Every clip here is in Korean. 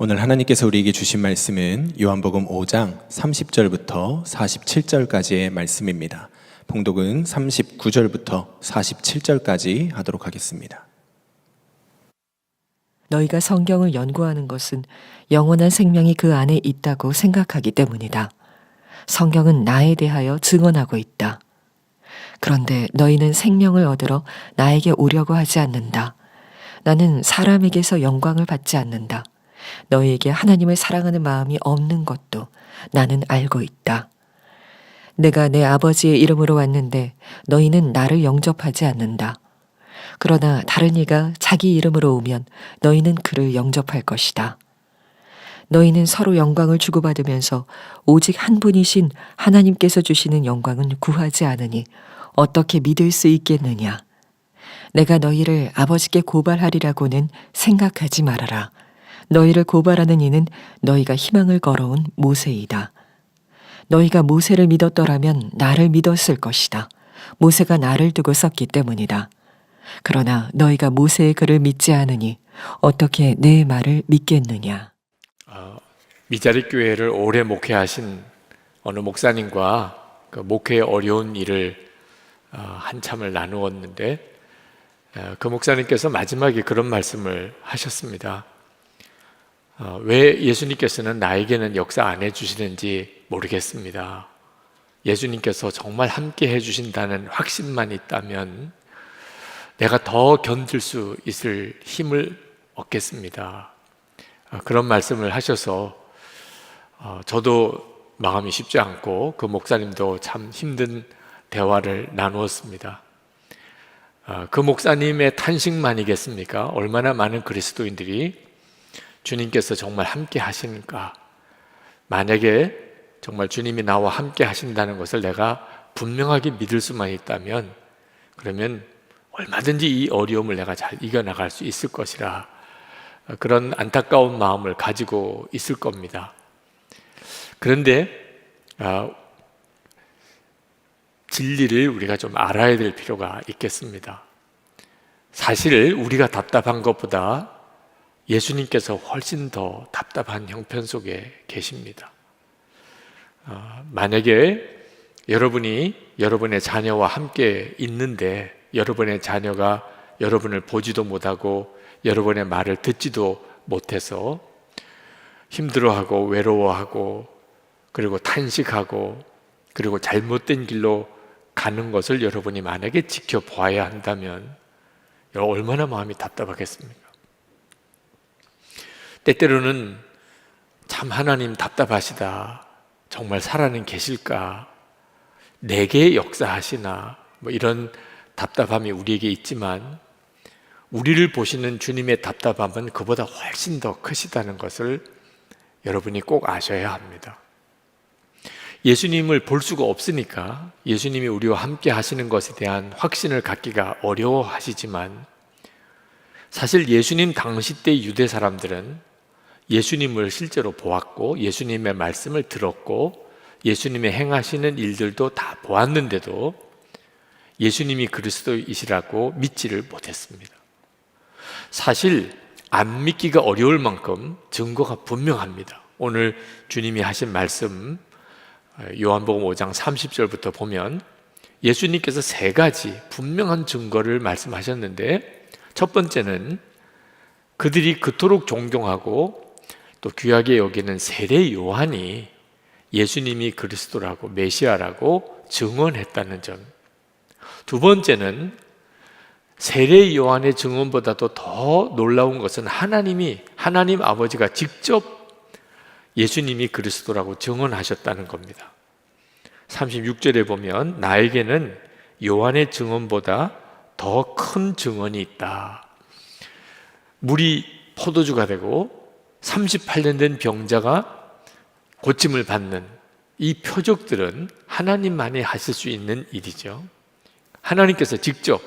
오늘 하나님께서 우리에게 주신 말씀은 요한복음 5장 30절부터 47절까지의 말씀입니다. 봉독은 39절부터 47절까지 하도록 하겠습니다. 너희가 성경을 연구하는 것은 영원한 생명이 그 안에 있다고 생각하기 때문이다. 성경은 나에 대하여 증언하고 있다. 그런데 너희는 생명을 얻으러 나에게 오려고 하지 않는다. 나는 사람에게서 영광을 받지 않는다. 너희에게 하나님을 사랑하는 마음이 없는 것도 나는 알고 있다. 내가 내 아버지의 이름으로 왔는데 너희는 나를 영접하지 않는다. 그러나 다른 이가 자기 이름으로 오면 너희는 그를 영접할 것이다. 너희는 서로 영광을 주고받으면서 오직 한 분이신 하나님께서 주시는 영광은 구하지 않으니 어떻게 믿을 수 있겠느냐. 내가 너희를 아버지께 고발하리라고는 생각하지 말아라. 너희를 고발하는 이는 너희가 희망을 걸어온 모세이다. 너희가 모세를 믿었더라면 나를 믿었을 것이다. 모세가 나를 두고 썼기 때문이다. 그러나 너희가 모세의 글을 믿지 않으니 어떻게 내 말을 믿겠느냐. 미자리 교회를 오래 목회하신 어느 목사님과 그 목회의 어려운 일을 한참을 나누었는데 그 목사님께서 마지막에 그런 말씀을 하셨습니다. 왜 예수님께서는 나에게는 역사 안 해주시는지 모르겠습니다. 예수님께서 정말 함께 해주신다는 확신만 있다면 내가 더 견딜 수 있을 힘을 얻겠습니다. 그런 말씀을 하셔서 저도 마음이 쉽지 않고 그 목사님도 참 힘든 대화를 나누었습니다. 그 목사님의 탄식만이겠습니까? 얼마나 많은 그리스도인들이 주님께서 정말 함께 하시는가? 만약에 정말 주님이 나와 함께 하신다는 것을 내가 분명하게 믿을 수만 있다면 그러면 얼마든지 이 어려움을 내가 잘 이겨나갈 수 있을 것이라 그런 안타까운 마음을 가지고 있을 겁니다. 그런데 진리를 우리가 좀 알아야 될 필요가 있겠습니다. 사실 우리가 답답한 것보다 예수님께서 훨씬 더 답답한 형편 속에 계십니다. 만약에 여러분이 여러분의 자녀와 함께 있는데 여러분의 자녀가 여러분을 보지도 못하고 여러분의 말을 듣지도 못해서 힘들어하고 외로워하고 그리고 탄식하고 그리고 잘못된 길로 가는 것을 여러분이 만약에 지켜봐야 한다면 얼마나 마음이 답답하겠습니까? 때때로는 참 하나님 답답하시다. 정말 살아는 계실까? 내게 역사하시나? 이런 답답함이 우리에게 있지만 우리를 보시는 주님의 답답함은 그보다 훨씬 더 크시다는 것을 여러분이 꼭 아셔야 합니다. 예수님을 볼 수가 없으니까 예수님이 우리와 함께 하시는 것에 대한 확신을 갖기가 어려워하시지만 사실 예수님 당시 때 유대 사람들은 예수님을 실제로 보았고 예수님의 말씀을 들었고 예수님의 행하시는 일들도 다 보았는데도 예수님이 그리스도이시라고 믿지를 못했습니다. 사실 안 믿기가 어려울 만큼 증거가 분명합니다. 오늘 주님이 하신 말씀 요한복음 5장 30절부터 보면 예수님께서 세 가지 분명한 증거를 말씀하셨는데 첫 번째는 그들이 그토록 존경하고 또 귀하게 여기는 세례 요한이 예수님이 그리스도라고 메시아라고 증언했다는 점. 두 번째는 세례 요한의 증언보다도 더 놀라운 것은 하나님 아버지가 직접 예수님이 그리스도라고 증언하셨다는 겁니다. 36절에 보면 나에게는 요한의 증언보다 더 큰 증언이 있다. 물이 포도주가 되고 38년 된 병자가 고침을 받는 이 표적들은 하나님만이 하실 수 있는 일이죠. 하나님께서 직접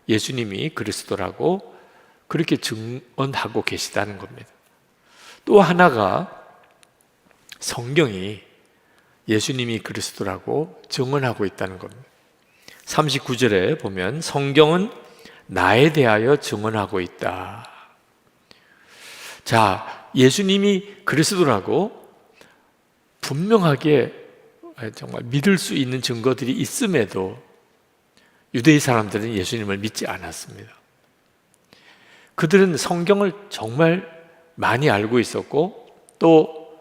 예수님이 그리스도라고 그렇게 증언하고 계시다는 겁니다. 또 하나가 성경이 예수님이 그리스도라고 증언하고 있다는 겁니다. 39절에 보면 성경은 나에 대하여 증언하고 있다. 자, 예수님이 그리스도라고 분명하게 정말 믿을 수 있는 증거들이 있음에도 유대인 사람들은 예수님을 믿지 않았습니다. 그들은 성경을 정말 많이 알고 있었고 또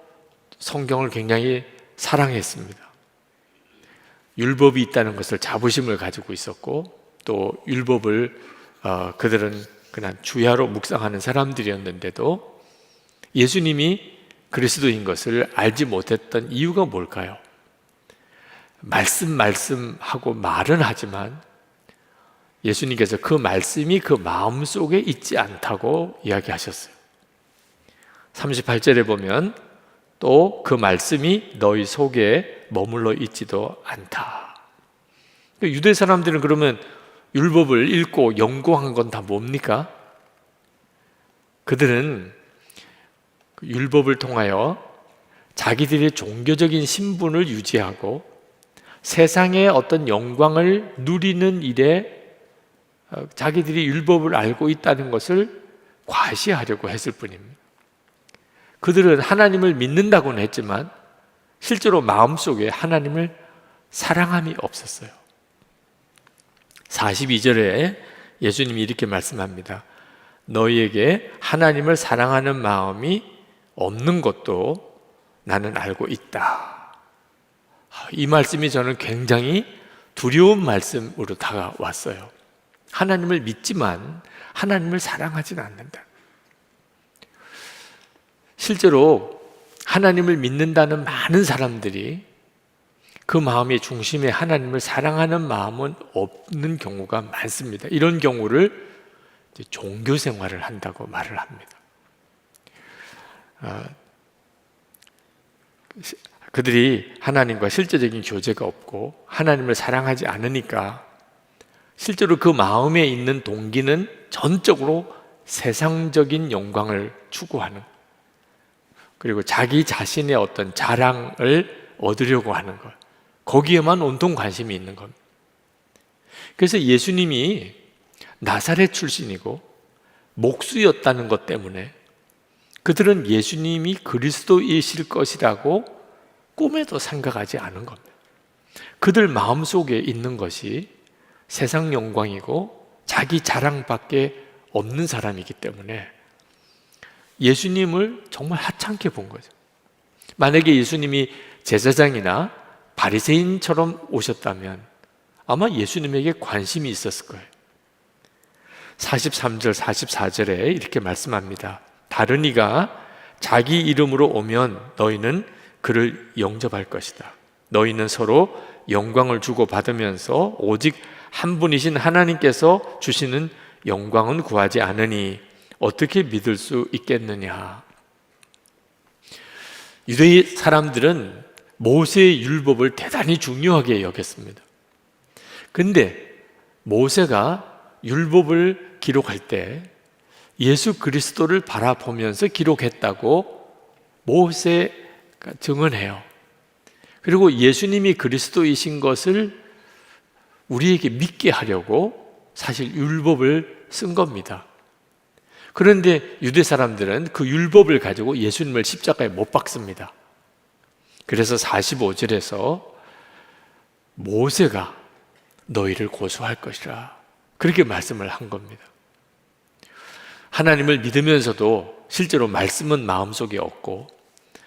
성경을 굉장히 사랑했습니다. 율법이 있다는 것을 자부심을 가지고 있었고 또 율법을 그들은 그냥 주야로 묵상하는 사람들이었는데도 예수님이 그리스도인 것을 알지 못했던 이유가 뭘까요? 말씀하고 말은 하지만 예수님께서 그 말씀이 그 마음속에 있지 않다고 이야기하셨어요. 38절에 보면 또 그 말씀이 너희 속에 머물러 있지도 않다. 유대 사람들은 그러면 율법을 읽고 연구한 건 다 뭡니까? 그들은 율법을 통하여 자기들의 종교적인 신분을 유지하고 세상의 어떤 영광을 누리는 일에 자기들이 율법을 알고 있다는 것을 과시하려고 했을 뿐입니다. 그들은 하나님을 믿는다고는 했지만 실제로 마음속에 하나님을 사랑함이 없었어요. 42절에 예수님이 이렇게 말씀합니다. 너희에게 하나님을 사랑하는 마음이 없는 것도 나는 알고 있다. 이 말씀이 저는 굉장히 두려운 말씀으로 다가왔어요. 하나님을 믿지만 하나님을 사랑하지는 않는다. 실제로 하나님을 믿는다는 많은 사람들이 그 마음의 중심에 하나님을 사랑하는 마음은 없는 경우가 많습니다. 이런 경우를 종교 생활을 한다고 말을 합니다. 그들이 하나님과 실제적인 교제가 없고 하나님을 사랑하지 않으니까 실제로 그 마음에 있는 동기는 전적으로 세상적인 영광을 추구하는, 그리고 자기 자신의 어떤 자랑을 얻으려고 하는 것, 거기에만 온통 관심이 있는 겁니다. 그래서 예수님이 나사렛 출신이고 목수였다는 것 때문에 그들은 예수님이 그리스도이실 것이라고 꿈에도 생각하지 않은 겁니다. 그들 마음속에 있는 것이 세상 영광이고 자기 자랑밖에 없는 사람이기 때문에 예수님을 정말 하찮게 본 거죠. 만약에 예수님이 제사장이나 바리새인처럼 오셨다면 아마 예수님에게 관심이 있었을 거예요. 43절, 44절에 이렇게 말씀합니다. 다른 이가 자기 이름으로 오면 너희는 그를 영접할 것이다. 너희는 서로 영광을 주고 받으면서 오직 한 분이신 하나님께서 주시는 영광은 구하지 않으니 어떻게 믿을 수 있겠느냐. 유대 사람들은 모세의 율법을 대단히 중요하게 여겼습니다. 근데 모세가 율법을 기록할 때 예수 그리스도를 바라보면서 기록했다고 모세가 증언해요. 그리고 예수님이 그리스도이신 것을 우리에게 믿게 하려고 사실 율법을 쓴 겁니다. 그런데 유대 사람들은 그 율법을 가지고 예수님을 십자가에 못 박습니다. 그래서 45절에서 모세가 너희를 고소할 것이라 그렇게 말씀을 한 겁니다. 하나님을 믿으면서도 실제로 말씀은 마음속에 없고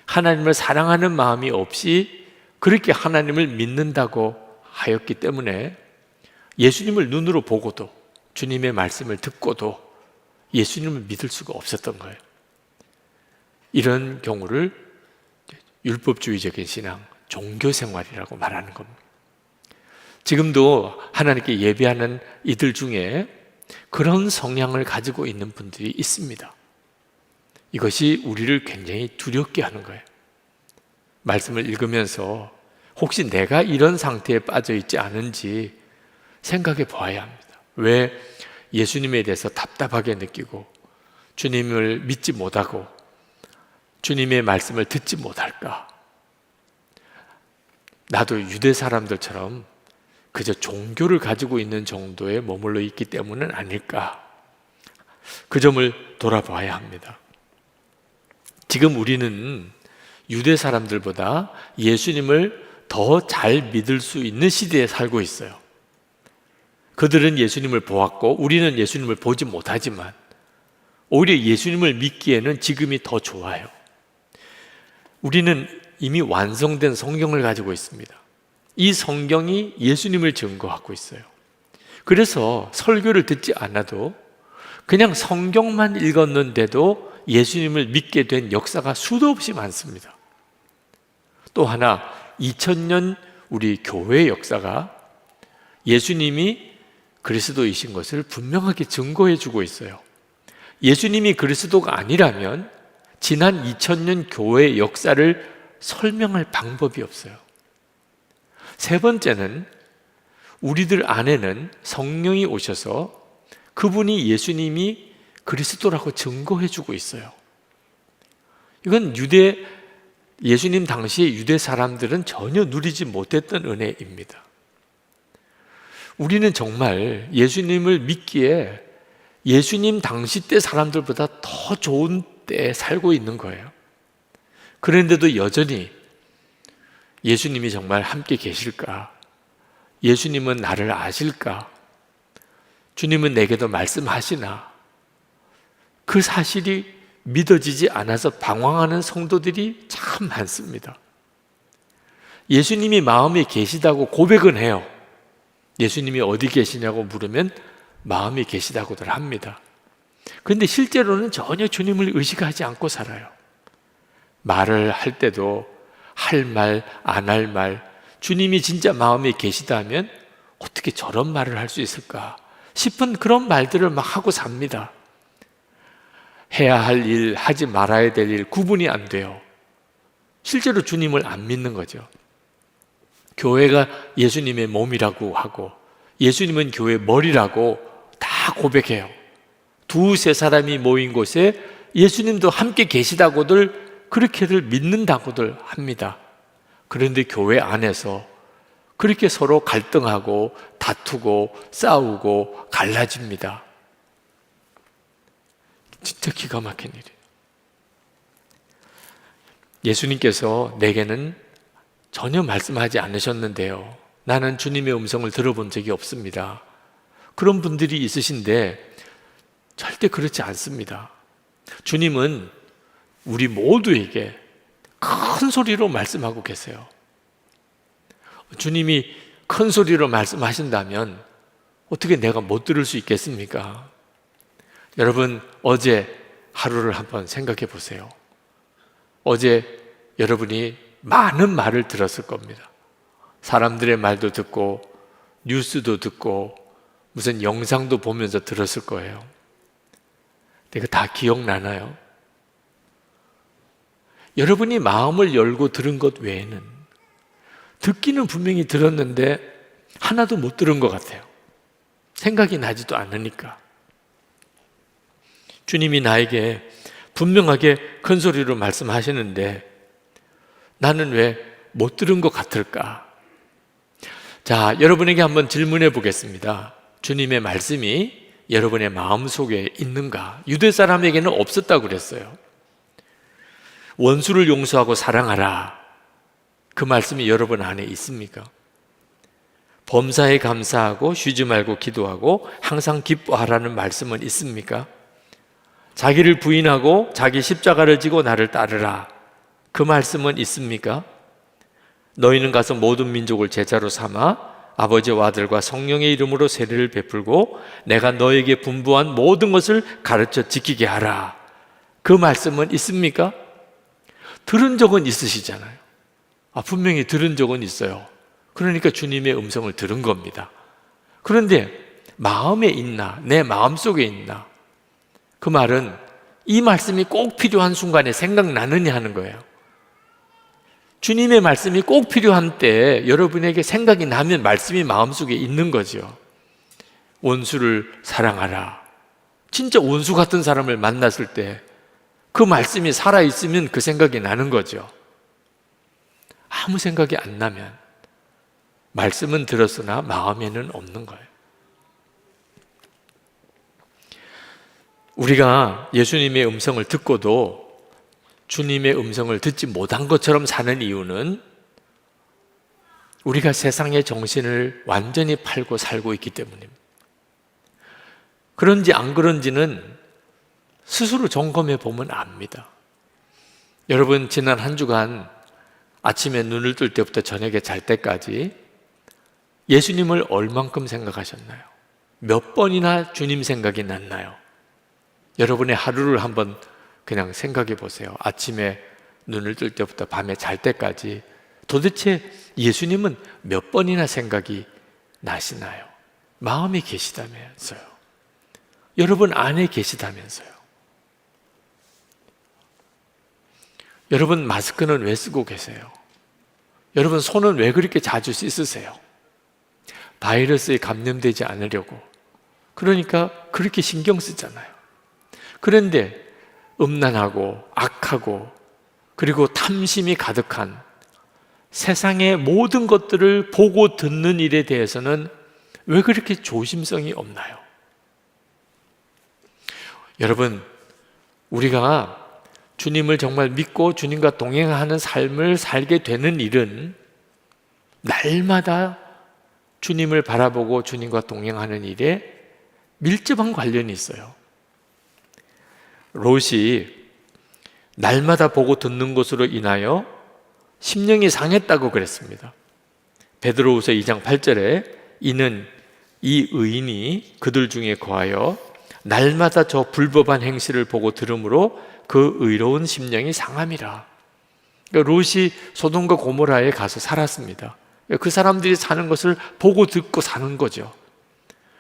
하나님을 사랑하는 마음이 없이 그렇게 하나님을 믿는다고 하였기 때문에 예수님을 눈으로 보고도 주님의 말씀을 듣고도 예수님을 믿을 수가 없었던 거예요. 이런 경우를 율법주의적인 신앙, 종교생활이라고 말하는 겁니다. 지금도 하나님께 예배하는 이들 중에 그런 성향을 가지고 있는 분들이 있습니다. 이것이 우리를 굉장히 두렵게 하는 거예요. 말씀을 읽으면서 혹시 내가 이런 상태에 빠져 있지 않은지 생각해 보아야 합니다. 왜 예수님에 대해서 답답하게 느끼고 주님을 믿지 못하고 주님의 말씀을 듣지 못할까? 나도 유대 사람들처럼 그저 종교를 가지고 있는 정도에 머물러 있기 때문은 아닐까? 그 점을 돌아봐야 합니다. 지금 우리는 유대 사람들보다 예수님을 더 잘 믿을 수 있는 시대에 살고 있어요. 그들은 예수님을 보았고 우리는 예수님을 보지 못하지만 오히려 예수님을 믿기에는 지금이 더 좋아요. 우리는 이미 완성된 성경을 가지고 있습니다. 이 성경이 예수님을 증거하고 있어요. 그래서 설교를 듣지 않아도 그냥 성경만 읽었는데도 예수님을 믿게 된 역사가 수도 없이 많습니다. 또 하나 2000년 우리 교회의 역사가 예수님이 그리스도이신 것을 분명하게 증거해 주고 있어요. 예수님이 그리스도가 아니라면 지난 2000년 교회의 역사를 설명할 방법이 없어요. 세 번째는 우리들 안에는 성령이 오셔서 그분이 예수님이 그리스도라고 증거해 주고 있어요. 이건 예수님 당시의 유대 사람들은 전혀 누리지 못했던 은혜입니다. 우리는 정말 예수님을 믿기에 예수님 당시 때 사람들보다 더 좋은 때에 살고 있는 거예요. 그런데도 여전히 예수님이 정말 함께 계실까? 예수님은 나를 아실까? 주님은 내게도 말씀하시나? 그 사실이 믿어지지 않아서 방황하는 성도들이 참 많습니다. 예수님이 마음에 계시다고 고백은 해요. 예수님이 어디 계시냐고 물으면 마음에 계시다고들 합니다. 그런데 실제로는 전혀 주님을 의식하지 않고 살아요. 말을 할 때도 할 말, 안 할 말, 주님이 진짜 마음에 계시다면 어떻게 저런 말을 할 수 있을까 싶은 그런 말들을 막 하고 삽니다. 해야 할 일, 하지 말아야 될 일 구분이 안 돼요. 실제로 주님을 안 믿는 거죠. 교회가 예수님의 몸이라고 하고 예수님은 교회의 머리라고 다 고백해요. 두세 사람이 모인 곳에 예수님도 함께 계시다고들 그렇게들 믿는다고들 합니다. 그런데 교회 안에서 그렇게 서로 갈등하고 다투고 싸우고 갈라집니다. 진짜 기가 막힌 일이에요. 예수님께서 내게는 전혀 말씀하지 않으셨는데요. 나는 주님의 음성을 들어본 적이 없습니다. 그런 분들이 있으신데 절대 그렇지 않습니다. 주님은 우리 모두에게 큰 소리로 말씀하고 계세요. 주님이 큰 소리로 말씀하신다면 어떻게 내가 못 들을 수 있겠습니까? 여러분, 어제 하루를 한번 생각해 보세요. 어제 여러분이 많은 말을 들었을 겁니다. 사람들의 말도 듣고 뉴스도 듣고 무슨 영상도 보면서 들었을 거예요. 이거 다 기억나나요? 여러분이 마음을 열고 들은 것 외에는 듣기는 분명히 들었는데 하나도 못 들은 것 같아요. 생각이 나지도 않으니까. 주님이 나에게 분명하게 큰 소리로 말씀하시는데 나는 왜 못 들은 것 같을까? 자, 여러분에게 한번 질문해 보겠습니다. 주님의 말씀이 여러분의 마음속에 있는가? 유대 사람에게는 없었다고 그랬어요. 원수를 용서하고 사랑하라. 그 말씀이 여러분 안에 있습니까? 범사에 감사하고 쉬지 말고 기도하고 항상 기뻐하라는 말씀은 있습니까? 자기를 부인하고 자기 십자가를 지고 나를 따르라. 그 말씀은 있습니까? 너희는 가서 모든 민족을 제자로 삼아 아버지와 아들과 성령의 이름으로 세례를 베풀고 내가 너에게 분부한 모든 것을 가르쳐 지키게 하라. 그 말씀은 있습니까? 들은 적은 있으시잖아요. 분명히 들은 적은 있어요. 그러니까 주님의 음성을 들은 겁니다. 그런데 마음에 있나? 내 마음속에 있나? 그 말은 이 말씀이 꼭 필요한 순간에 생각나느냐 하는 거예요. 주님의 말씀이 꼭 필요한 때 여러분에게 생각이 나면 말씀이 마음속에 있는 거죠. 원수를 사랑하라. 진짜 원수 같은 사람을 만났을 때 그 말씀이 살아있으면 그 생각이 나는 거죠. 아무 생각이 안 나면 말씀은 들었으나 마음에는 없는 거예요. 우리가 예수님의 음성을 듣고도 주님의 음성을 듣지 못한 것처럼 사는 이유는 우리가 세상의 정신을 완전히 팔고 살고 있기 때문입니다. 그런지 안 그런지는 스스로 점검해 보면 압니다. 여러분, 지난 한 주간 아침에 눈을 뜰 때부터 저녁에 잘 때까지 예수님을 얼만큼 생각하셨나요? 몇 번이나 주님 생각이 났나요? 여러분의 하루를 한번 그냥 생각해 보세요. 아침에 눈을 뜰 때부터 밤에 잘 때까지 도대체 예수님은 몇 번이나 생각이 나시나요? 마음에 계시다면서요. 여러분 안에 계시다면서요. 여러분 마스크는 왜 쓰고 계세요? 여러분 손은 왜 그렇게 자주 씻으세요? 바이러스에 감염되지 않으려고. 그러니까 그렇게 신경 쓰잖아요. 그런데 음란하고 악하고 그리고 탐심이 가득한 세상의 모든 것들을 보고 듣는 일에 대해서는 왜 그렇게 조심성이 없나요? 여러분, 우리가 주님을 정말 믿고 주님과 동행하는 삶을 살게 되는 일은 날마다 주님을 바라보고 주님과 동행하는 일에 밀접한 관련이 있어요. 롯이 날마다 보고 듣는 것으로 인하여 심령이 상했다고 그랬습니다. 베드로후서 2장 8절에 이는 이 의인이 그들 중에 거하여 날마다 저 불법한 행실을 보고 들으므로 그 의로운 심령이 상함이라. 그러니까 롯이 소돔과 고모라에 가서 살았습니다. 그 사람들이 사는 것을 보고 듣고 사는 거죠.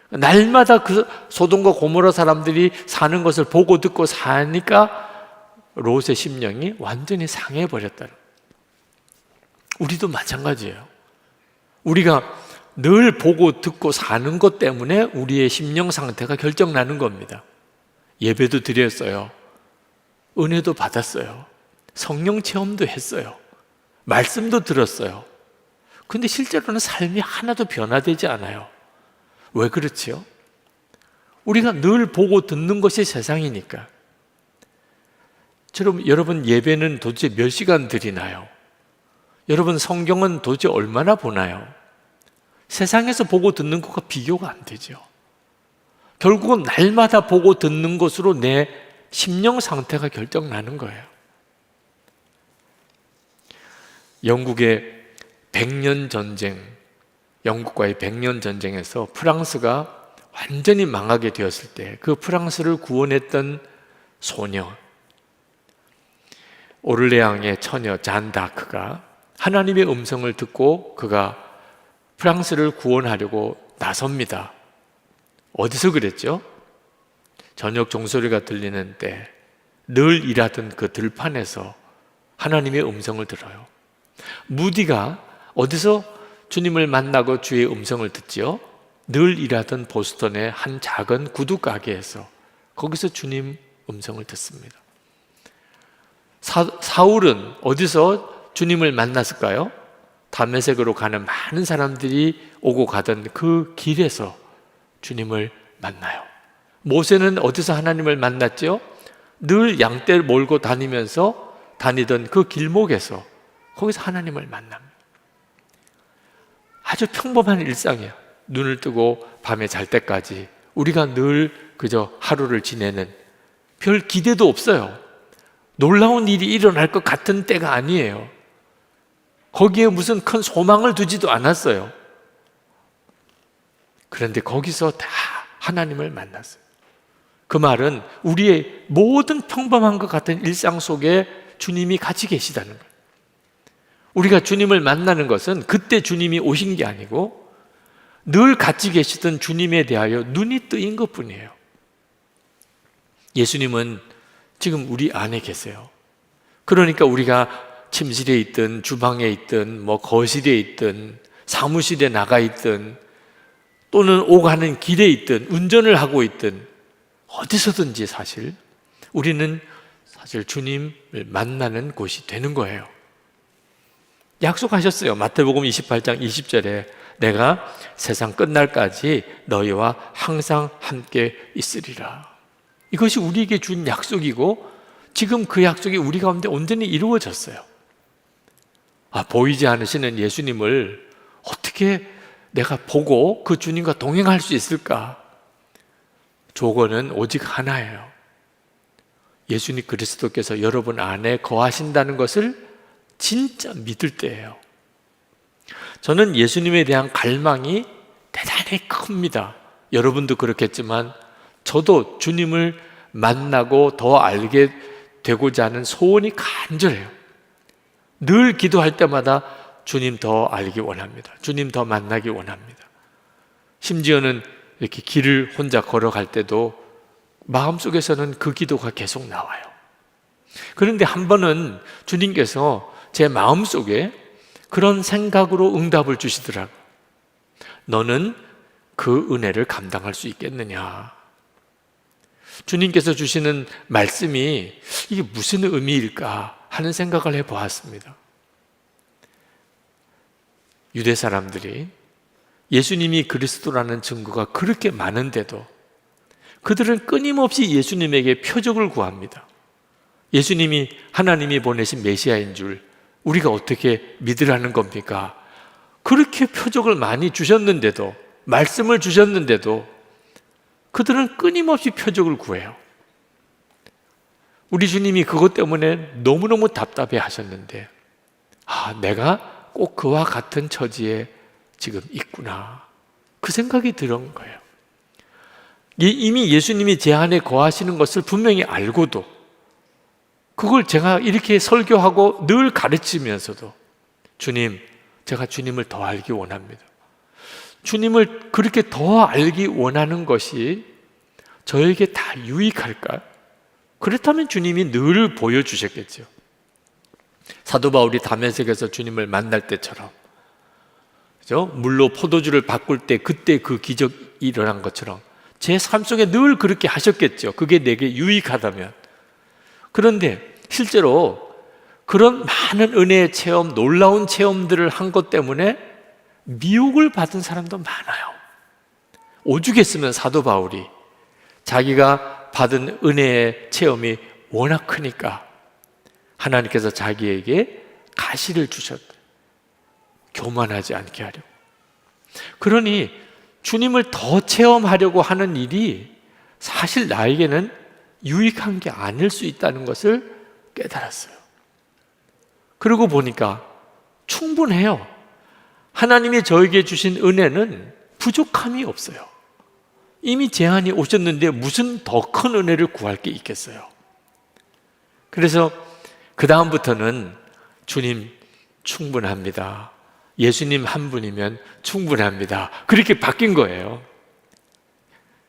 날마다 그 소돔과 고모라 사람들이 사는 것을 보고 듣고 사니까 롯의 심령이 완전히 상해버렸다는. 우리도 마찬가지예요. 우리가 늘 보고 듣고 사는 것 때문에 우리의 심령 상태가 결정나는 겁니다. 예배도 드렸어요. 은혜도 받았어요. 성령 체험도 했어요. 말씀도 들었어요. 근데 실제로는 삶이 하나도 변화되지 않아요. 왜 그렇지요? 우리가 늘 보고 듣는 것이 세상이니까. 여러분 예배는 도대체 몇 시간 드리나요? 여러분 성경은 도대체 얼마나 보나요? 세상에서 보고 듣는 것과 비교가 안 되죠. 결국은 날마다 보고 듣는 것으로 내 심령 상태가 결정나는 거예요. 영국의 100년 전쟁, 영국과의 100년 전쟁에서 프랑스가 완전히 망하게 되었을 때 그 프랑스를 구원했던 소녀, 오를레앙의 처녀 잔 다크가 하나님의 음성을 듣고 그가 프랑스를 구원하려고 나섭니다. 어디서 그랬죠? 저녁 종소리가 들리는 때 늘 일하던 그 들판에서 하나님의 음성을 들어요. 무디가 어디서 주님을 만나고 주의 음성을 듣지요? 늘 일하던 보스턴의 한 작은 구두 가게에서 거기서 주님 음성을 듣습니다. 사울은 어디서 주님을 만났을까요? 다메섹으로 가는 많은 사람들이 오고 가던 그 길에서 주님을 만나요. 모세는 어디서 하나님을 만났죠? 늘 양떼를 몰고 다니던 그 길목에서 거기서 하나님을 만납니다. 아주 평범한 일상이에요. 눈을 뜨고 밤에 잘 때까지 우리가 늘 그저 하루를 지내는, 별 기대도 없어요. 놀라운 일이 일어날 것 같은 때가 아니에요. 거기에 무슨 큰 소망을 두지도 않았어요. 그런데 거기서 다 하나님을 만났어요. 그 말은 우리의 모든 평범한 것 같은 일상 속에 주님이 같이 계시다는 거예요. 우리가 주님을 만나는 것은 그때 주님이 오신 게 아니고 늘 같이 계시던 주님에 대하여 눈이 뜨인 것뿐이에요. 예수님은 지금 우리 안에 계세요. 그러니까 우리가 침실에 있든 주방에 있든 거실에 있든 사무실에 나가 있든 또는 오가는 길에 있든 운전을 하고 있든 어디서든지 사실 우리는 주님을 만나는 곳이 되는 거예요. 약속하셨어요. 마태복음 28장 20절에 내가 세상 끝날까지 너희와 항상 함께 있으리라. 이것이 우리에게 준 약속이고 지금 그 약속이 우리 가운데 온전히 이루어졌어요. 보이지 않으시는 예수님을 어떻게 내가 보고 그 주님과 동행할 수 있을까? 조건은 오직 하나예요. 예수님 그리스도께서 여러분 안에 거하신다는 것을 진짜 믿을 때예요. 저는 예수님에 대한 갈망이 대단히 큽니다. 여러분도 그렇겠지만 저도 주님을 만나고 더 알게 되고자 하는 소원이 간절해요. 늘 기도할 때마다 주님 더 알기 원합니다. 주님 더 만나기 원합니다. 심지어는 이렇게 길을 혼자 걸어갈 때도 마음속에서는 그 기도가 계속 나와요. 그런데 한 번은 주님께서 제 마음속에 그런 생각으로 응답을 주시더라고요. 너는 그 은혜를 감당할 수 있겠느냐? 주님께서 주시는 말씀이 이게 무슨 의미일까 하는 생각을 해보았습니다. 유대 사람들이 예수님이 그리스도라는 증거가 그렇게 많은데도 그들은 끊임없이 예수님에게 표적을 구합니다. 예수님이 하나님이 보내신 메시아인 줄 우리가 어떻게 믿으라는 겁니까? 그렇게 표적을 많이 주셨는데도, 말씀을 주셨는데도 그들은 끊임없이 표적을 구해요. 우리 주님이 그것 때문에 너무너무 답답해 하셨는데, 내가 꼭 그와 같은 처지에 지금 있구나. 그 생각이 들은 거예요. 이미 예수님이 제 안에 거하시는 것을 분명히 알고도 그걸 제가 이렇게 설교하고 늘 가르치면서도 주님, 제가 주님을 더 알기 원합니다. 주님을 그렇게 더 알기 원하는 것이 저에게 다 유익할까요? 그렇다면 주님이 늘 보여주셨겠죠. 사도 바울이 다메섹에서 주님을 만날 때처럼, 그죠? 물로 포도주를 바꿀 때 그때 그 기적이 일어난 것처럼 제 삶 속에 늘 그렇게 하셨겠죠. 그게 내게 유익하다면. 그런데 실제로 그런 많은 은혜의 체험, 놀라운 체험들을 한 것 때문에 미혹을 받은 사람도 많아요. 오죽했으면 사도 바울이 자기가 받은 은혜의 체험이 워낙 크니까 하나님께서 자기에게 가시를 주셨다. 교만하지 않게 하려고. 그러니 주님을 더 체험하려고 하는 일이 사실 나에게는 유익한 게 아닐 수 있다는 것을 깨달았어요. 그러고 보니까 충분해요. 하나님이 저에게 주신 은혜는 부족함이 없어요. 이미 제 안에 오셨는데 무슨 더 큰 은혜를 구할 게 있겠어요. 그래서 그 다음부터는 주님 충분합니다. 예수님 한 분이면 충분합니다. 그렇게 바뀐 거예요.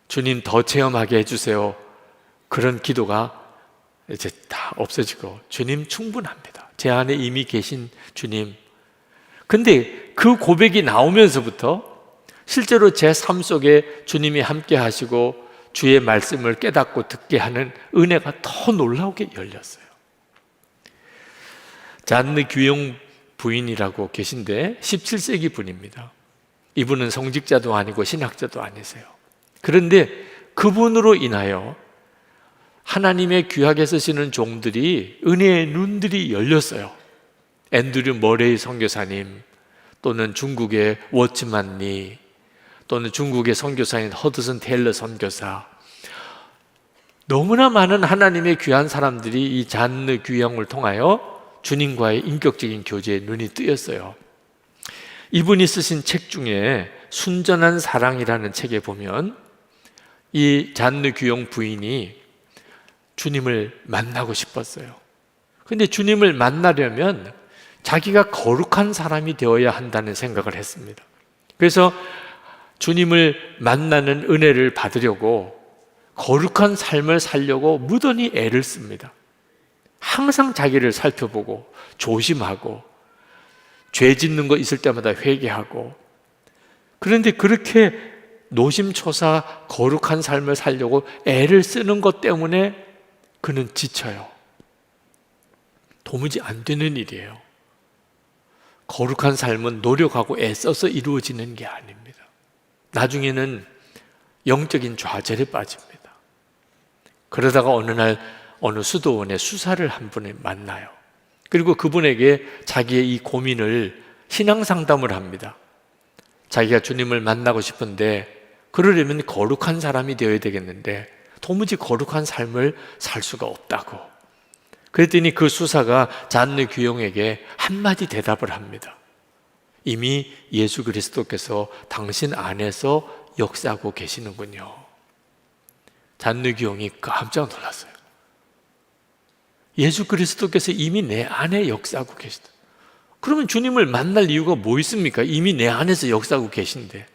주님 더 체험하게 해주세요. 그런 기도가 이제 다 없어지고 주님 충분합니다. 제 안에 이미 계신 주님. 근데 그 고백이 나오면서부터 실제로 제 삶 속에 주님이 함께 하시고 주의 말씀을 깨닫고 듣게 하는 은혜가 더 놀라우게 열렸어요. 잔느 규영 부인이라고 계신데 17세기 분입니다. 이분은 성직자도 아니고 신학자도 아니세요. 그런데 그분으로 인하여 하나님의 귀하게 쓰시는 종들이 은혜의 눈들이 열렸어요. 앤드류 머레이 선교사님, 또는 중국의 워츠만 리, 또는 중국의 선교사인 허드슨 테일러 선교사, 너무나 많은 하나님의 귀한 사람들이 이 잔느 규영을 통하여 주님과의 인격적인 교제에 눈이 뜨였어요. 이분이 쓰신 책 중에 순전한 사랑이라는 책에 보면 이 잔느 규영 부인이 주님을 만나고 싶었어요. 그런데 주님을 만나려면 자기가 거룩한 사람이 되어야 한다는 생각을 했습니다. 그래서 주님을 만나는 은혜를 받으려고 거룩한 삶을 살려고 무던히 애를 씁니다. 항상 자기를 살펴보고 조심하고 죄 짓는 거 있을 때마다 회개하고. 그런데 그렇게 노심초사 거룩한 삶을 살려고 애를 쓰는 것 때문에 그는 지쳐요. 도무지 안 되는 일이에요. 거룩한 삶은 노력하고 애써서 이루어지는 게 아닙니다. 나중에는 영적인 좌절에 빠집니다. 그러다가 어느 날 어느 수도원의 수사를 한 분을 만나요. 그리고 그분에게 자기의 이 고민을 신앙 상담을 합니다. 자기가 주님을 만나고 싶은데 그러려면 거룩한 사람이 되어야 되겠는데 도무지 거룩한 삶을 살 수가 없다고. 그랬더니 그 수사가 잔느 귀용에게 한마디 대답을 합니다. 이미 예수 그리스도께서 당신 안에서 역사하고 계시는군요. 잔느 귀용이 깜짝 놀랐어요. 예수 그리스도께서 이미 내 안에 역사하고 계시다. 그러면 주님을 만날 이유가 뭐 있습니까? 이미 내 안에서 역사하고 계신데.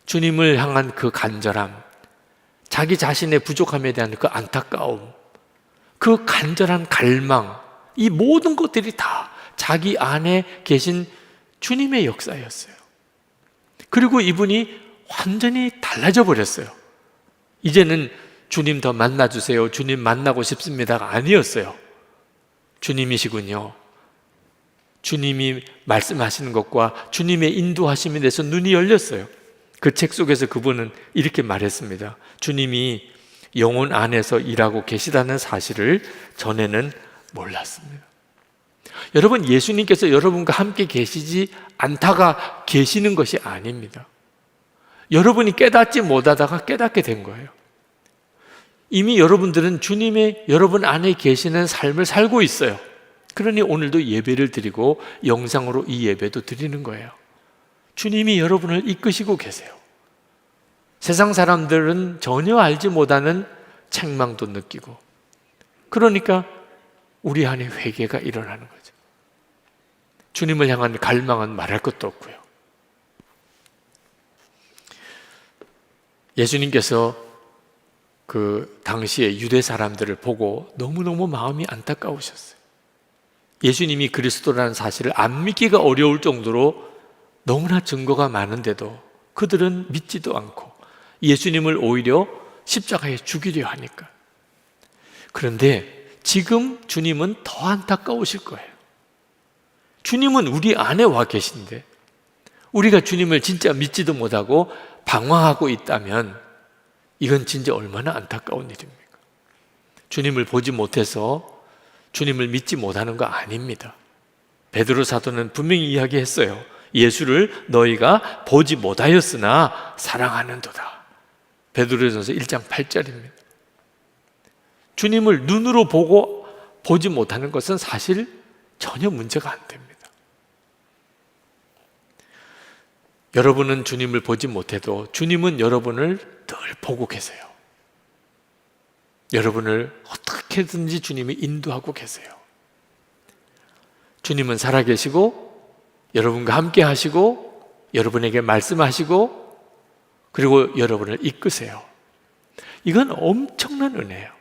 주님을 향한 그 간절함, 자기 자신의 부족함에 대한 그 안타까움, 그 간절한 갈망, 이 모든 것들이 다 자기 안에 계신 주님의 역사였어요. 그리고 이분이 완전히 달라져 버렸어요. 이제는 주님 더 만나주세요, 주님 만나고 싶습니다가 아니었어요. 주님이시군요. 주님이 말씀하시는 것과 주님의 인도하심에 대해서 눈이 열렸어요. 그 책 속에서 그분은 이렇게 말했습니다. 주님이 영혼 안에서 일하고 계시다는 사실을 전에는 몰랐습니다. 여러분, 예수님께서 여러분과 함께 계시지 않다가 계시는 것이 아닙니다. 여러분이 깨닫지 못하다가 깨닫게 된 거예요. 이미 여러분들은 주님의 여러분 안에 계시는 삶을 살고 있어요. 그러니 오늘도 예배를 드리고 영상으로 이 예배도 드리는 거예요. 주님이 여러분을 이끄시고 계세요. 세상 사람들은 전혀 알지 못하는 책망도 느끼고, 그러니까 우리 안에 회개가 일어나는 거죠. 주님을 향한 갈망은 말할 것도 없고요. 예수님께서 그 당시에 유대 사람들을 보고 너무너무 마음이 안타까우셨어요. 예수님이 그리스도라는 사실을 안 믿기가 어려울 정도로 너무나 증거가 많은데도 그들은 믿지도 않고 예수님을 오히려 십자가에 죽이려 하니까. 그런데 지금 주님은 더 안타까우실 거예요. 주님은 우리 안에 와 계신데 우리가 주님을 진짜 믿지도 못하고 방황하고 있다면 이건 진짜 얼마나 안타까운 일입니까? 주님을 보지 못해서 주님을 믿지 못하는 거 아닙니다. 베드로 사도는 분명히 이야기했어요. 예수를 너희가 보지 못하였으나 사랑하는도다. 베드로전서 1장 8절입니다. 주님을 눈으로 보지 못하는 것은 사실 전혀 문제가 안 됩니다. 여러분은 주님을 보지 못해도 주님은 여러분을 늘 보고 계세요. 여러분을 어떻게든지 주님이 인도하고 계세요. 주님은 살아계시고 여러분과 함께 하시고 여러분에게 말씀하시고 그리고 여러분을 이끄세요. 이건 엄청난 은혜예요.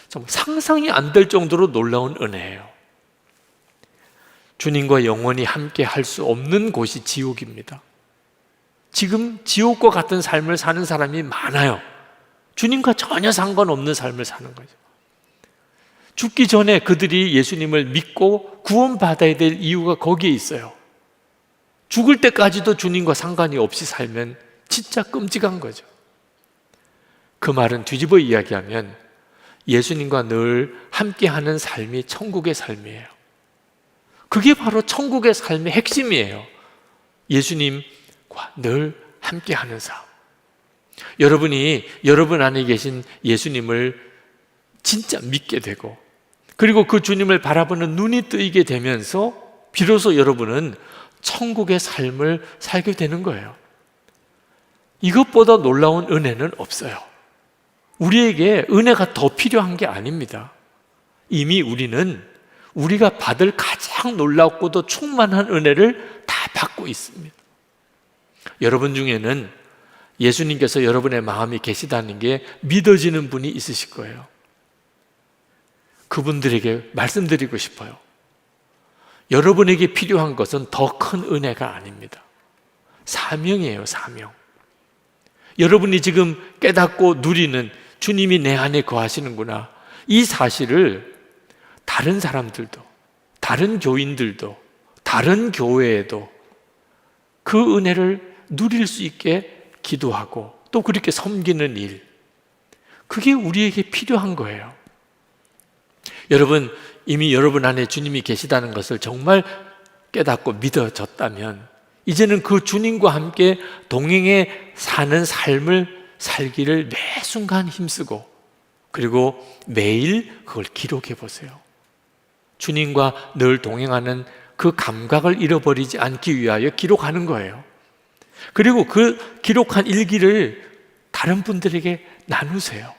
정말 상상이 안 될 정도로 놀라운 은혜예요. 주님과 영원히 함께 할 수 없는 곳이 지옥입니다. 지금 지옥과 같은 삶을 사는 사람이 많아요. 주님과 전혀 상관없는 삶을 사는 거죠. 죽기 전에 그들이 예수님을 믿고 구원받아야 될 이유가 거기에 있어요. 죽을 때까지도 주님과 상관이 없이 살면 진짜 끔찍한 거죠. 그 말은 뒤집어 이야기하면 예수님과 늘 함께하는 삶이 천국의 삶이에요. 그게 바로 천국의 삶의 핵심이에요. 예수님과 늘 함께하는 삶. 여러분이 여러분 안에 계신 예수님을 진짜 믿게 되고 그리고 그 주님을 바라보는 눈이 뜨이게 되면서 비로소 여러분은 천국의 삶을 살게 되는 거예요. 이것보다 놀라운 은혜는 없어요. 우리에게 은혜가 더 필요한 게 아닙니다. 이미 우리는 우리가 받을 가장 놀랍고도 충만한 은혜를 다 받고 있습니다. 여러분 중에는 예수님께서 여러분의 마음에 계시다는 게 믿어지는 분이 있으실 거예요. 그분들에게 말씀드리고 싶어요. 여러분에게 필요한 것은 더 큰 은혜가 아닙니다. 사명이에요, 사명. 여러분이 지금 깨닫고 누리는 주님이 내 안에 거하시는구나. 이 사실을 다른 사람들도, 다른 교인들도, 다른 교회에도 그 은혜를 누릴 수 있게 기도하고 또 그렇게 섬기는 일, 그게 우리에게 필요한 거예요. 여러분, 이미 여러분 안에 주님이 계시다는 것을 정말 깨닫고 믿어졌다면 이제는 그 주님과 함께 동행해 사는 삶을 살기를 매 순간 힘쓰고, 그리고 매일 그걸 기록해 보세요. 주님과 늘 동행하는 그 감각을 잃어버리지 않기 위하여 기록하는 거예요. 그리고 그 기록한 일기를 다른 분들에게 나누세요.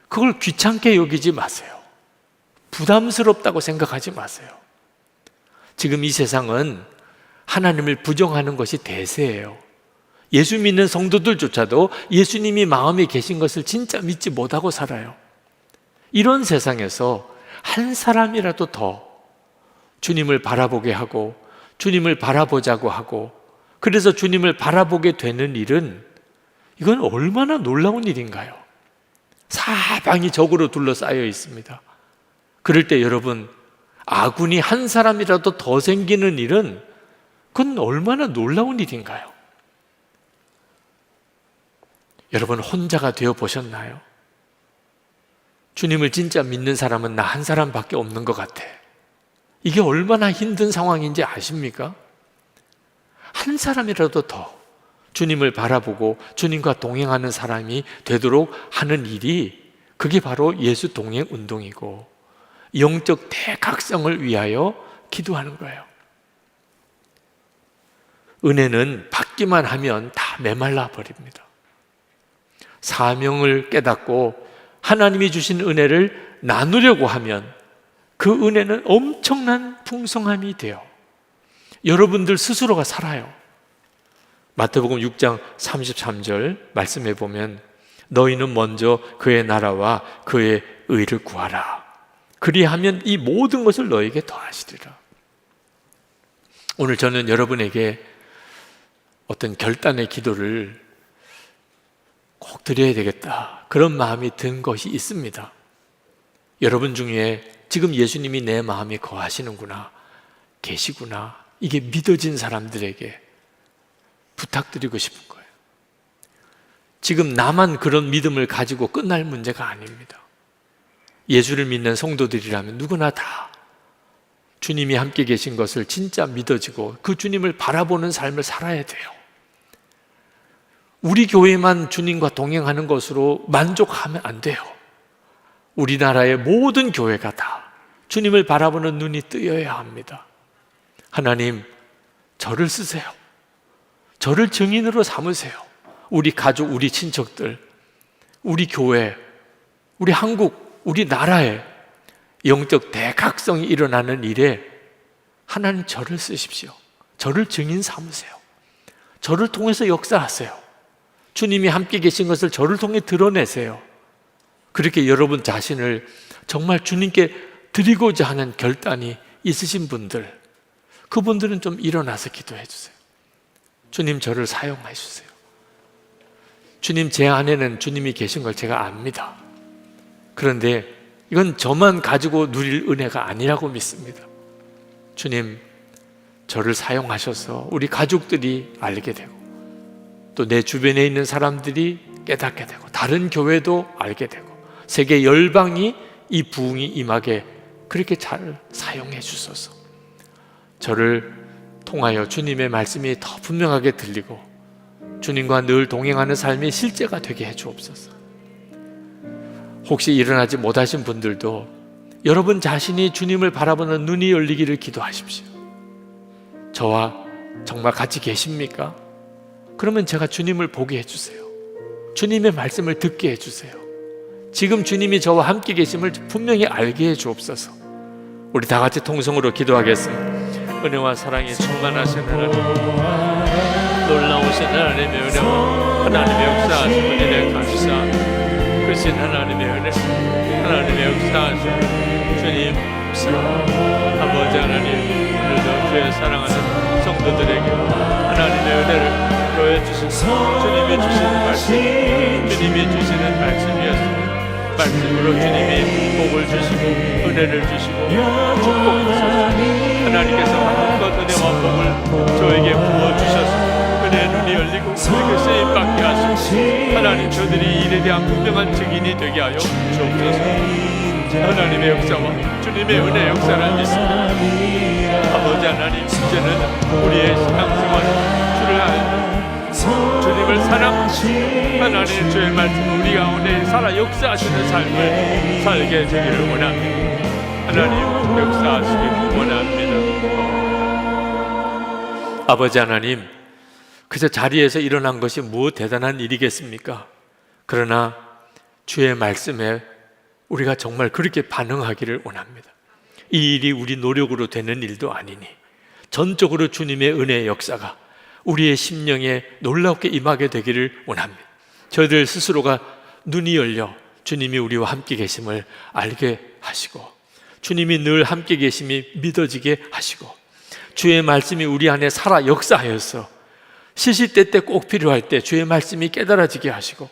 그걸 귀찮게 여기지 마세요. 부담스럽다고 생각하지 마세요. 지금 이 세상은 하나님을 부정하는 것이 대세예요. 예수 믿는 성도들조차도 예수님이 마음에 계신 것을 진짜 믿지 못하고 살아요. 이런 세상에서 한 사람이라도 더 주님을 바라보게 하고 주님을 바라보자고 하고, 그래서 주님을 바라보게 되는 일은, 이건 얼마나 놀라운 일인가요? 사방이 적으로 둘러싸여 있습니다. 그럴 때 여러분, 아군이 한 사람이라도 더 생기는 일은 그건 얼마나 놀라운 일인가요? 여러분, 혼자가 되어 보셨나요? 주님을 진짜 믿는 사람은 나 한 사람밖에 없는 것 같아. 이게 얼마나 힘든 상황인지 아십니까? 한 사람이라도 더 주님을 바라보고 주님과 동행하는 사람이 되도록 하는 일이, 그게 바로 예수 동행 운동이고 영적 대각성을 위하여 기도하는 거예요. 은혜는 받기만 하면 다 메말라 버립니다. 사명을 깨닫고 하나님이 주신 은혜를 나누려고 하면 그 은혜는 엄청난 풍성함이 돼요. 여러분들 스스로가 살아요. 마태복음 6장 33절 말씀해 보면, 너희는 먼저 그의 나라와 그의 의를 구하라. 그리하면 이 모든 것을 너에게 더하시리라. 오늘 저는 여러분에게 어떤 결단의 기도를 꼭 드려야 되겠다, 그런 마음이 든 것이 있습니다. 여러분 중에 지금 예수님이 내 마음에 거하시는구나, 계시구나, 이게 믿어진 사람들에게 부탁드리고 싶은 거예요. 지금 나만 그런 믿음을 가지고 끝날 문제가 아닙니다. 예수를 믿는 성도들이라면 누구나 다 주님이 함께 계신 것을 진짜 믿어지고 그 주님을 바라보는 삶을 살아야 돼요. 우리 교회만 주님과 동행하는 것으로 만족하면 안 돼요. 우리나라의 모든 교회가 다 주님을 바라보는 눈이 뜨여야 합니다. 하나님, 저를 쓰세요. 저를 증인으로 삼으세요. 우리 가족, 우리 친척들, 우리 교회, 우리 한국, 우리 나라에 영적 대각성이 일어나는 일에 하나님 저를 쓰십시오. 저를 증인 삼으세요. 저를 통해서 역사하세요. 주님이 함께 계신 것을 저를 통해 드러내세요. 그렇게 여러분 자신을 정말 주님께 드리고자 하는 결단이 있으신 분들, 그분들은 좀 일어나서 기도해 주세요. 주님, 저를 사용해 주세요. 주님, 제 안에는 주님이 계신 걸 제가 압니다. 그런데 이건 저만 가지고 누릴 은혜가 아니라고 믿습니다. 주님, 저를 사용하셔서 우리 가족들이 알게 되고, 또 내 주변에 있는 사람들이 깨닫게 되고, 다른 교회도 알게 되고, 세계 열방이 이 부흥이 임하게 그렇게 잘 사용해 주소서. 저를 통하여 주님의 말씀이 더 분명하게 들리고 주님과 늘 동행하는 삶이 실제가 되게 해 주옵소서. 혹시 일어나지 못하신 분들도 여러분 자신이 주님을 바라보는 눈이 열리기를 기도하십시오. 저와 정말 같이 계십니까? 그러면 제가 주님을 보게 해주세요. 주님의 말씀을 듣게 해주세요. 지금 주님이 저와 함께 계심을 분명히 알게 해주옵소서. 우리 다 같이 통성으로 기도하겠습니다. 은혜와 사랑이 충만하신 하나님, 놀라우신 하나님의 은혜와 하나님의 역사하신 은혜에 감사. 크신 하나님의 은혜, 하나님의 역사하신 주님, 아버지 하나님, 오늘도 주의 사랑하는 성도들에게 하나님의 은혜를 보여주시고 주님이 주시는 말씀, 주님이 주시는 말씀이었습니다. 말씀으로 주님이 복을 주시고 은혜를 주시고 축복하소서. 하나님께서 마음껏 은혜와 복을 저에게 부어주셔서 은혜의 눈이 열리고 저에게 쓰임받게 하시고 하나님, 저들이 일에 대한 분명한 증인이 되게 하여 주옵소서. 하나님의 역사와 주님의 은혜 역사를 믿습니다. 아버지 하나님, 이제는 우리의 신앙생활 주를 알고 주님을 사랑하시고 하나님 주의 말씀 우리 가운데 살아 역사하시는 삶을 살게 되기를 원합니다. 하나님 역사하시기 원합니다. 아버지 하나님, 그저 자리에서 일어난 것이 무엇 대단한 일이겠습니까? 그러나 주의 말씀에 우리가 정말 그렇게 반응하기를 원합니다. 이 일이 우리 노력으로 되는 일도 아니니 전적으로 주님의 은혜의 역사가 우리의 심령에 놀랍게 임하게 되기를 원합니다. 저희들 스스로가 눈이 열려 주님이 우리와 함께 계심을 알게 하시고 주님이 늘 함께 계심이 믿어지게 하시고 주의 말씀이 우리 안에 살아 역사하여서 시시때때 꼭 필요할 때 주의 말씀이 깨달아지게 하시고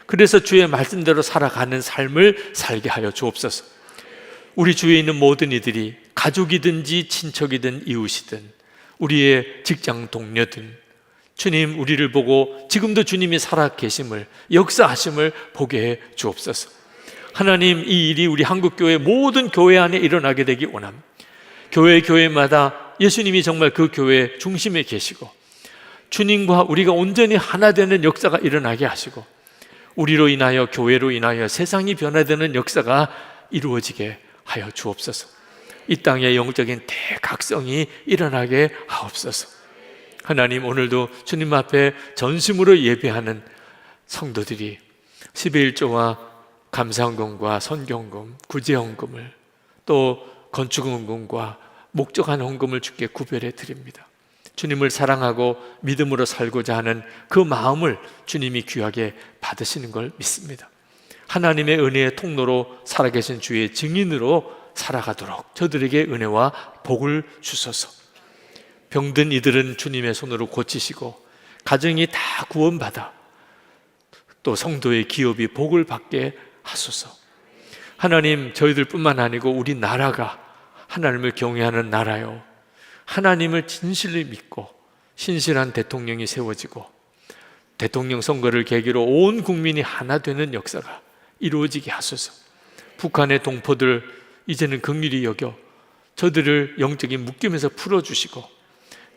그래서 주의 말씀대로 살아가는 삶을 살게 하여 주옵소서. 우리 주위에 있는 모든 이들이 가족이든지 친척이든 이웃이든 우리의 직장 동료든 주님 우리를 보고 지금도 주님이 살아 계심을 역사하심을 보게 해 주옵소서. 하나님, 이 일이 우리 한국교회 모든 교회 안에 일어나게 되기 원합니다. 교회마다 예수님이 정말 그 교회 중심에 계시고 주님과 우리가 온전히 하나 되는 역사가 일어나게 하시고 우리로 인하여 교회로 인하여 세상이 변화되는 역사가 이루어지게 하여 주옵소서. 이 땅에 영적인 대각성이 일어나게 하옵소서. 하나님, 오늘도 주님 앞에 전심으로 예배하는 성도들이 11조와 감사헌금과 선경금, 구제헌금을 또 건축헌금과 목적한 헌금을 주께 구별해 드립니다. 주님을 사랑하고 믿음으로 살고자 하는 그 마음을 주님이 귀하게 받으시는 걸 믿습니다. 하나님의 은혜의 통로로 살아계신 주의 증인으로 살아가도록 저들에게 은혜와 복을 주소서. 병든 이들은 주님의 손으로 고치시고 가정이 다 구원받아 또 성도의 기업이 복을 받게 하소서. 하나님, 저희들뿐만 아니고 우리 나라가 하나님을 경외하는 나라요, 하나님을 진실히 믿고 신실한 대통령이 세워지고 대통령 선거를 계기로 온 국민이 하나 되는 역사가 이루어지게 하소서. 북한의 동포들 이제는 긍휼히 여겨 저들을 영적인 묶임에서 풀어주시고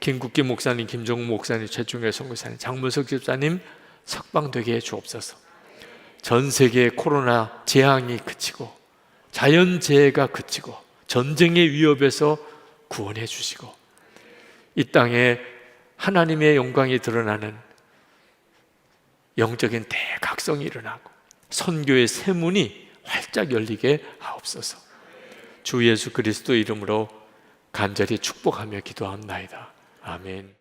김국기 목사님, 김정우 목사님, 최충일 선교사님, 장문석 집사님 석방되게 해 주옵소서. 전 세계 코로나 재앙이 그치고 자연재해가 그치고 전쟁의 위협에서 구원해 주시고 이 땅에 하나님의 영광이 드러나는 영적인 대각성이 일어나고 선교의 새 문이 활짝 열리게 하옵소서. 주 예수 그리스도 이름으로 간절히 축복하며 기도합나이다. 아멘.